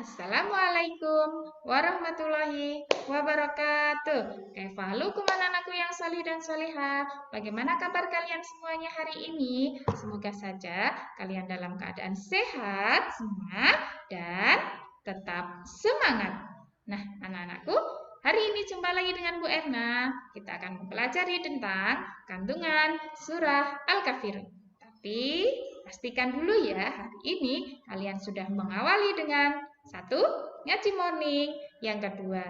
Assalamualaikum warahmatullahi wabarakatuh. Kaifahalukum anak-anakku yang salih dan salihah. Bagaimana kabar kalian semuanya hari ini? Semoga saja kalian dalam keadaan sehat semua dan tetap semangat. Nah, anak-anakku, hari ini jumpa lagi dengan Bu Erna. Kita akan mempelajari tentang kandungan surah Al-Kafirun. Tapi pastikan dulu ya, hari ini kalian sudah mengawali dengan satu, ngaji morning. Yang kedua,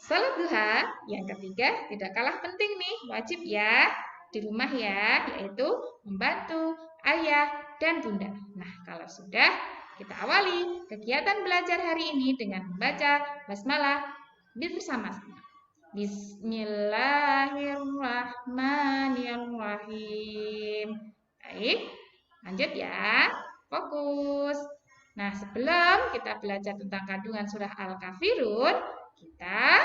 salat duha. Yang ketiga, tidak kalah penting nih, wajib ya di rumah ya, yaitu membantu ayah dan bunda. Nah, kalau sudah, kita awali kegiatan belajar hari ini dengan membaca basmalah bersama-sama. Bismillahirrahmanirrahim. Baik, lanjut ya, fokus. Nah, sebelum kita belajar tentang kandungan surah Al-Kafirun, kita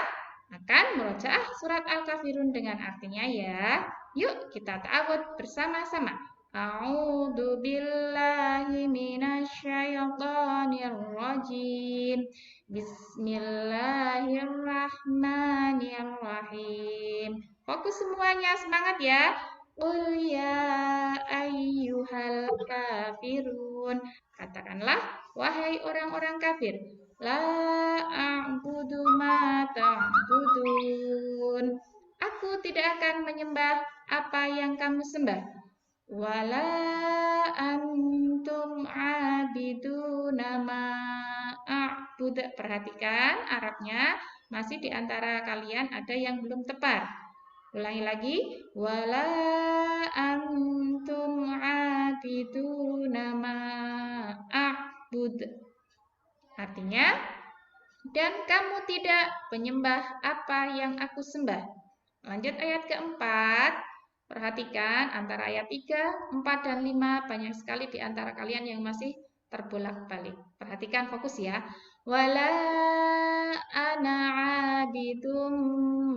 akan merojaah surat Al-Kafirun dengan artinya ya. Yuk kita ta'awudz bersama-sama. A'udzu billahi minasyaitonir rajim. Bismillahirrahmanirrahim. Fokus semuanya, semangat ya. Qul ya ayyuhal kafirun. Katakanlah, wahai orang-orang kafir, la a'budu ma ta'budun. Aku tidak akan menyembah apa yang kamu sembah. Wala antum abiduna ma a'bud. Perhatikan Arabnya, masih di antara kalian ada yang belum tepat. Ulangi lagi. Wala antum abiduna ma a'bud. Artinya, dan kamu tidak menyembah apa yang aku sembah. Lanjut ayat keempat. Perhatikan antara ayat 3, 4, dan 5. Banyak sekali di antara kalian yang masih terbolak-balik. Perhatikan, fokus ya. Wala ana abidum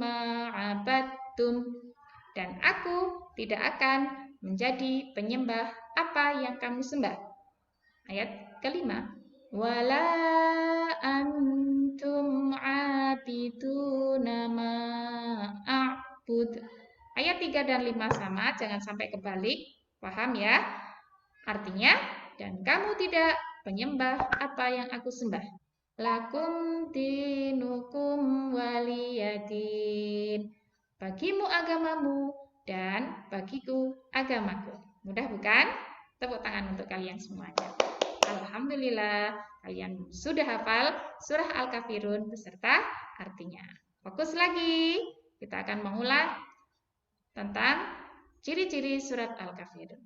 ma'abadtum. Dan aku tidak akan menjadi penyembah apa yang kamu sembah. Ayat kelima. Wala antum abiduna ma'abud. Ayat 3 dan 5 sama, jangan sampai kebalik. Paham ya? Artinya, dan kamu tidak penyembah apa yang aku sembah. Lakum dinukum waliyadin. Bagimu agamamu dan bagiku agamaku. Mudah bukan? Tepuk tangan untuk kalian semuanya. Alhamdulillah, kalian sudah hafal surah Al-Kafirun beserta artinya. Fokus lagi. Kita akan mengulang tentang ciri-ciri surat Al-Kafirun.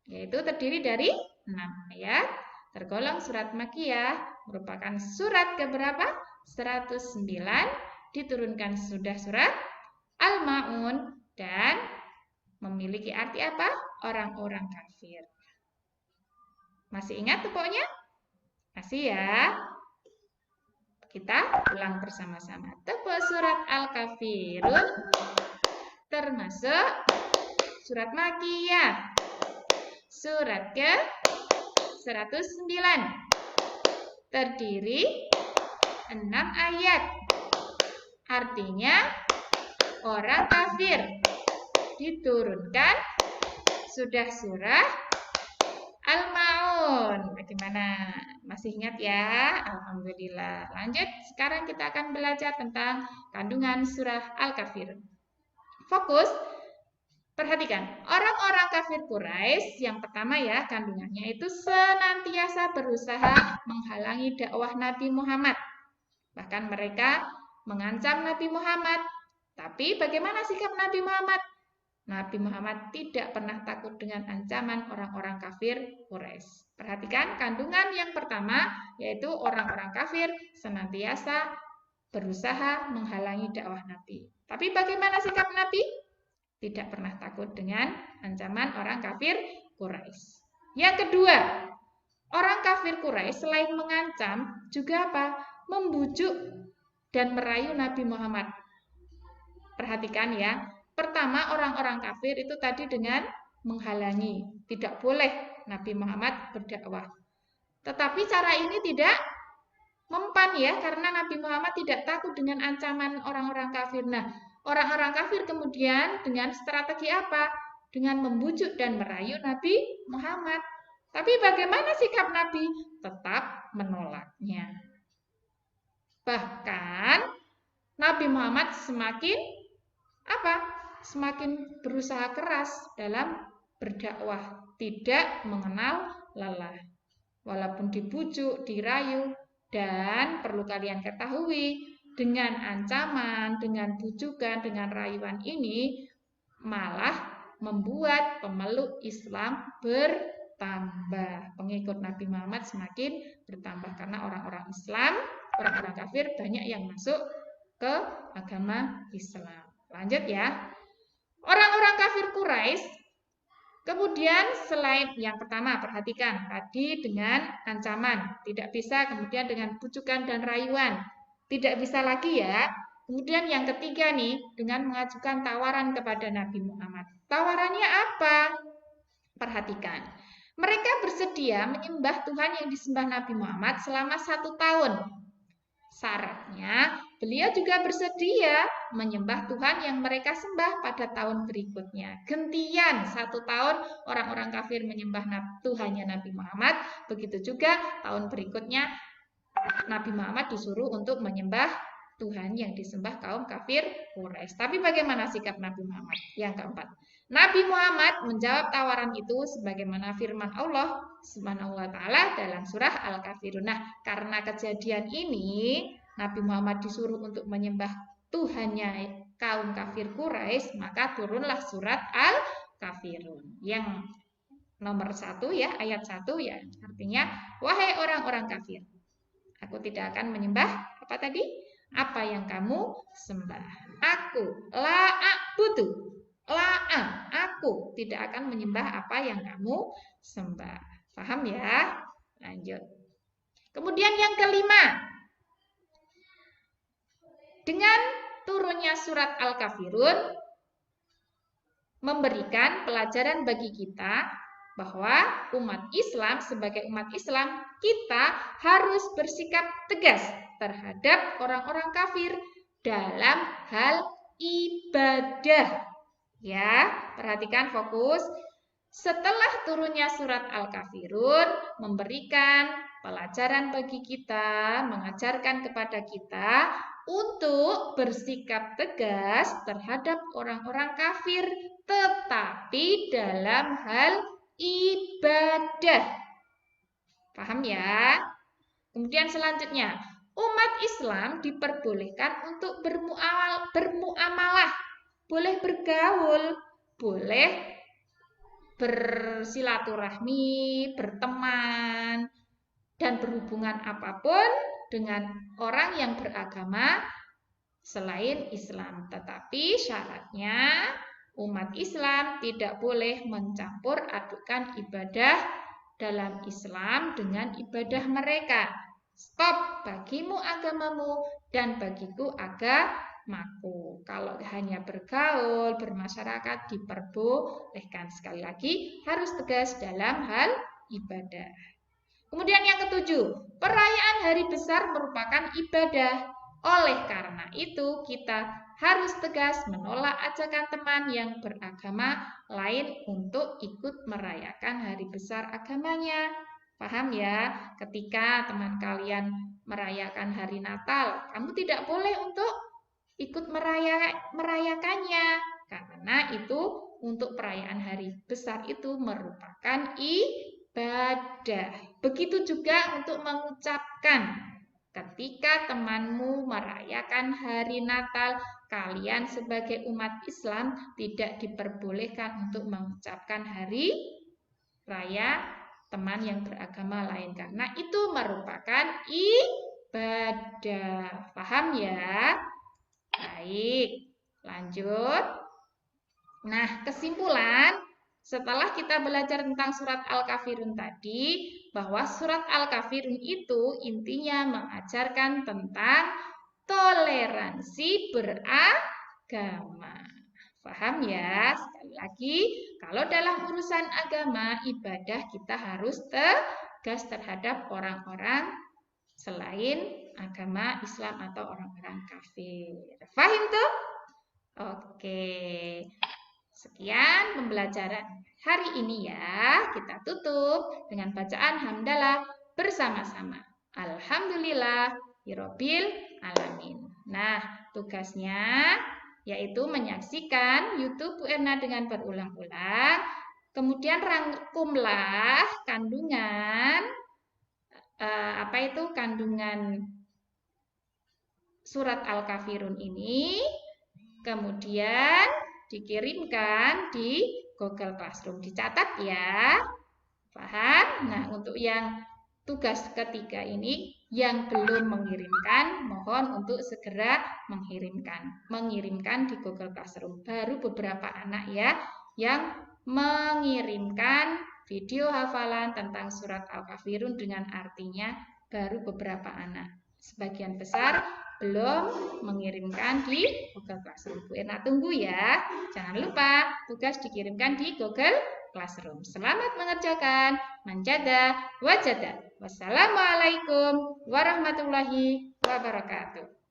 Yaitu terdiri dari 6 ayat. Tergolong surat Makkiyah, merupakan surat keberapa? 109. Diturunkan sudah surat Al-Ma'un dan memiliki arti apa? Orang-orang kafir. Masih ingat tuh pokoknya? Masih ya? Kita ulang bersama-sama. Tebak surat Al-Kafirun termasuk surat Makkiyah. Surat ke-109. Terdiri 6 ayat. Artinya orang kafir. Diturunkan sudah surah Al-Ma'un. Bagaimana? Masih ingat ya? Alhamdulillah. Lanjut, sekarang kita akan belajar tentang kandungan surah Al-Kafirun. Fokus. Perhatikan, orang-orang kafir Quraisy yang pertama ya, kandungannya itu senantiasa berusaha menghalangi dakwah Nabi Muhammad. Bahkan mereka mengancam Nabi Muhammad. Tapi bagaimana sikap Nabi Muhammad? Nabi Muhammad tidak pernah takut dengan ancaman orang-orang kafir Quraisy. Perhatikan kandungan yang pertama, yaitu orang-orang kafir senantiasa berusaha menghalangi dakwah Nabi. Tapi bagaimana sikap Nabi? Tidak pernah takut dengan ancaman orang kafir Quraisy. Yang kedua, orang kafir Quraisy selain mengancam, juga apa? Membujuk dan merayu Nabi Muhammad. Perhatikan ya. Pertama, orang-orang kafir itu tadi dengan menghalangi. Tidak boleh Nabi Muhammad berdakwah. Tetapi cara ini tidak mempan ya, karena Nabi Muhammad tidak takut dengan ancaman orang-orang kafir. Nah, orang-orang kafir kemudian dengan strategi apa? Dengan membujuk dan merayu Nabi Muhammad. Tapi bagaimana sikap Nabi? Tetap menolaknya. Bahkan Nabi Muhammad semakin apa? Semakin berusaha keras dalam berdakwah, tidak mengenal lelah. Walaupun dibujuk, dirayu, dan perlu kalian ketahui, dengan ancaman, dengan bujukan, dengan rayuan ini malah membuat pemeluk Islam bertambah. Pengikut Nabi Muhammad semakin bertambah karena orang-orang Islam, orang-orang kafir banyak yang masuk ke agama Islam. Lanjut ya. Orang-orang kafir Quraisy kemudian selain yang pertama, perhatikan tadi dengan ancaman, tidak bisa kemudian dengan bujukan dan rayuan, tidak bisa lagi ya. Kemudian yang ketiga nih, dengan mengajukan tawaran kepada Nabi Muhammad. Tawarannya apa? Perhatikan, mereka bersedia menyembah Tuhan yang disembah Nabi Muhammad selama 1 tahun. Syaratnya, beliau juga bersedia menyembah Tuhan yang mereka sembah pada tahun berikutnya. Gantian 1 tahun orang-orang kafir menyembah Tuhannya Nabi Muhammad. Begitu juga tahun berikutnya Nabi Muhammad disuruh untuk menyembah Tuhan yang disembah kaum kafir Quraisy. Tapi bagaimana sikap Nabi Muhammad? Yang keempat, Nabi Muhammad menjawab tawaran itu sebagaimana firman Allah Subhanahu wa taala dalam surah Al-Kafirun. Nah, karena kejadian ini Nabi Muhammad disuruh untuk menyembah Tuhannya kaum kafir Quraisy, maka turunlah surat Al-Kafirun yang nomor 1 ya, ayat 1 ya, artinya wahai orang-orang kafir, aku tidak akan menyembah apa tadi? Apa yang kamu sembah. Aku la'abudu. Aku tidak akan menyembah apa yang kamu sembah. Paham ya? Lanjut. Kemudian yang kelima. Dengan turunnya surat Al-Kafirun memberikan pelajaran bagi kita bahwa umat Islam, sebagai umat Islam, kita harus bersikap tegas terhadap orang-orang kafir dalam hal ibadah. Ya, perhatikan fokus. Setelah turunnya surat Al-Kafirun memberikan pelajaran bagi kita, mengajarkan kepada kita untuk bersikap tegas terhadap orang-orang kafir, tetapi dalam hal ibadah. Paham ya? Kemudian selanjutnya, umat Islam diperbolehkan untuk bermuamalah, boleh bergaul, boleh bersilaturahmi, berteman, dan berhubungan apapun dengan orang yang beragama selain Islam. Tetapi syaratnya umat Islam tidak boleh mencampur adukan ibadah dalam Islam dengan ibadah mereka. Stop, bagimu agamamu dan bagiku agamaku. Kalau hanya bergaul, bermasyarakat diperbolehkan. Sekali lagi, harus tegas dalam hal ibadah. Kemudian yang ketujuh, perayaan hari besar merupakan ibadah. Oleh karena itu, kita harus tegas menolak ajakan teman yang beragama lain untuk ikut merayakan hari besar agamanya. Paham ya? Ketika teman kalian merayakan hari Natal, kamu tidak boleh untuk ikut merayakannya. Karena itu untuk perayaan hari besar itu merupakan ibadah. Begitu juga untuk mengucapkan. Ketika temanmu merayakan hari Natal, kalian sebagai umat Islam tidak diperbolehkan untuk mengucapkan hari raya teman yang beragama lain. Karena itu merupakan ibadah. Paham ya? Baik, lanjut. Nah, kesimpulan. Setelah kita belajar tentang surat Al-Kafirun tadi, bahwa surat Al-Kafirun itu intinya mengajarkan tentang toleransi beragama. Paham ya? Sekali lagi, kalau dalam urusan agama, ibadah kita harus tegas terhadap orang-orang selain agama Islam atau orang-orang kafir. Paham tuh? Oke. Sekian pembelajaran hari ini ya. Kita tutup dengan bacaan hamdalah bersama-sama. Alhamdulillah Rabbil alamin. Nah, tugasnya yaitu menyaksikan YouTube Bu Erna dengan berulang-ulang. Kemudian rangkumlah kandungan kandungan surat Al-Kafirun ini. Kemudian dikirimkan di Google Classroom. Dicatat ya. Paham? Nah, untuk yang tugas ketiga ini yang belum mengirimkan, mohon untuk segera mengirimkan di Google Classroom. Baru beberapa anak ya yang mengirimkan video hafalan tentang surat Al-Kafirun dengan artinya, baru beberapa anak. Sebagian besar belum mengirimkan di Google Classroom. Bu Erna tunggu ya. Jangan lupa tugas dikirimkan di Google Classroom. Selamat mengerjakan. Manjada wajada. Wassalamualaikum warahmatullahi wabarakatuh.